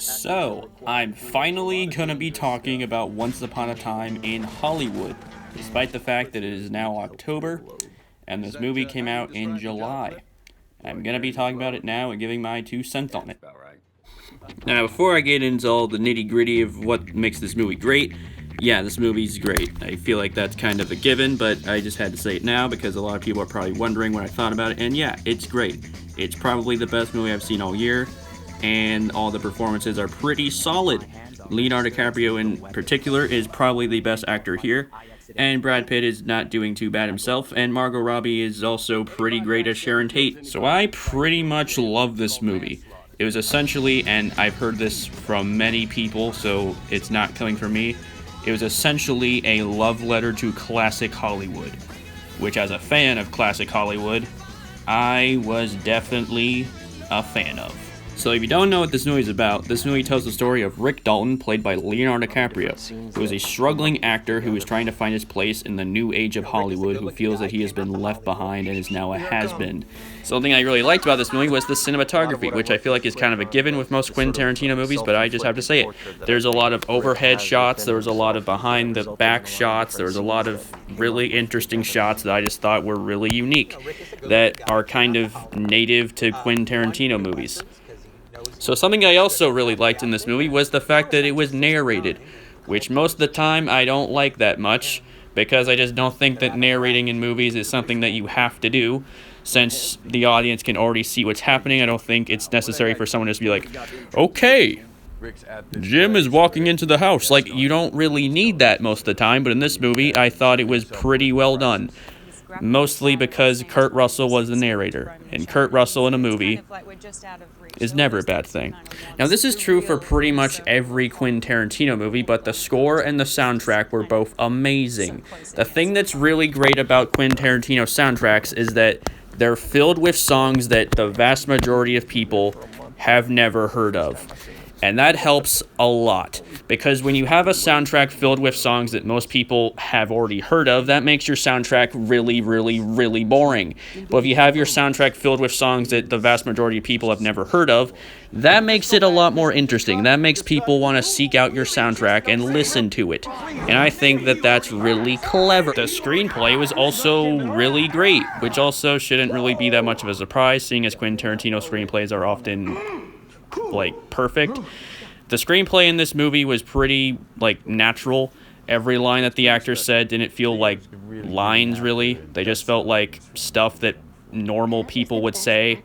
So, I'm finally gonna be talking about Once Upon a Time in Hollywood, despite the fact that it is now October, and this movie came out in July. I'm gonna be talking about it now and giving my 2 cents on it. Now, before I get into all the nitty gritty of what makes this movie great, yeah, this movie's great. I feel like that's kind of a given, but I just had to say it now because a lot of people are probably wondering what I thought about it, and yeah, it's great. It's probably the best movie I've seen all year, and all the performances are pretty solid. Leonardo DiCaprio in particular is probably the best actor here, and Brad Pitt is not doing too bad himself, and Margot Robbie is also pretty great as Sharon Tate. So I pretty much love this movie. It was essentially, and I've heard this from many people, so it's not coming from me, it was essentially a love letter to classic Hollywood, which as a fan of classic Hollywood, I was definitely a fan of. So if you don't know what this movie is about, this movie tells the story of Rick Dalton, played by Leonardo DiCaprio, who is a struggling actor who is trying to find his place in the new age of Hollywood, who feels that he has been left behind and is now a has-been. Something I really liked about this movie was the cinematography, which I feel like is kind of a given with most Quentin Tarantino movies, but I just have to say it. There's a lot of overhead shots, there was a lot of behind-the-back shots, there was a lot of really interesting shots that I just thought were really unique, that are kind of native to Quentin Tarantino movies. So something I also really liked in this movie was the fact that it was narrated, which most of the time I don't like that much, because I just don't think that narrating in movies is something that you have to do. Since the audience can already see what's happening, I don't think it's necessary for someone to just be like, okay, Jim is walking into the house. Like, you don't really need that most of the time, but in this movie, I thought it was pretty well done. Mostly because Kurt Russell was the narrator, and Kurt Russell in a movie is never a bad thing. Now, this is true for pretty much every Quentin Tarantino movie, but the score and the soundtrack were both amazing. The thing that's really great about Quentin Tarantino soundtracks is that they're filled with songs that the vast majority of people have never heard of. And that helps a lot, because when you have a soundtrack filled with songs that most people have already heard of, that makes your soundtrack really, really, really boring. But if you have your soundtrack filled with songs that the vast majority of people have never heard of, that makes it a lot more interesting. That makes people want to seek out your soundtrack and listen to it. And I think that that's really clever. The screenplay was also really great, which also shouldn't really be that much of a surprise, seeing as Quentin Tarantino screenplays are often perfect. The screenplay in this movie was pretty natural. Every line that the actor said didn't feel like lines, really. They just felt like stuff that normal people would say,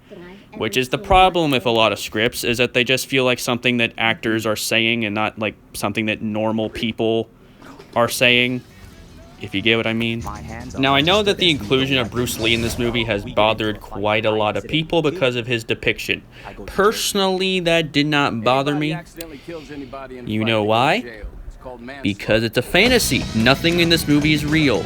which is the problem with a lot of scripts, is that they just feel like something that actors are saying and not like something that normal people are saying, if you get what I mean. Now, I know that the inclusion of Bruce Lee in this movie has bothered quite a lot of people because of his depiction. Personally, that did not bother me. You know why? Because it's a fantasy. Nothing in this movie is real.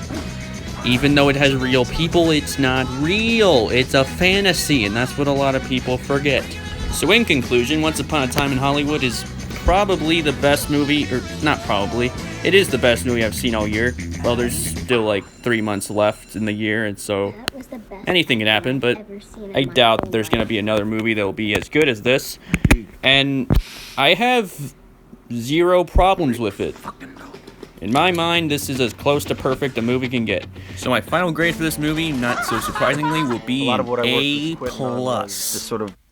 Even though it has real people, it's not real. It's a fantasy, and that's what a lot of people forget. So in conclusion, Once Upon a Time in Hollywood is probably the best movie, or not probably, it is the best movie I've seen all year. Well, there's still 3 months left in the year, and so anything can happen, but I doubt there's going to be another movie that will be as good as this. And I have zero problems with it. In my mind, this is as close to perfect a movie can get. So my final grade for this movie, not so surprisingly, will be A+.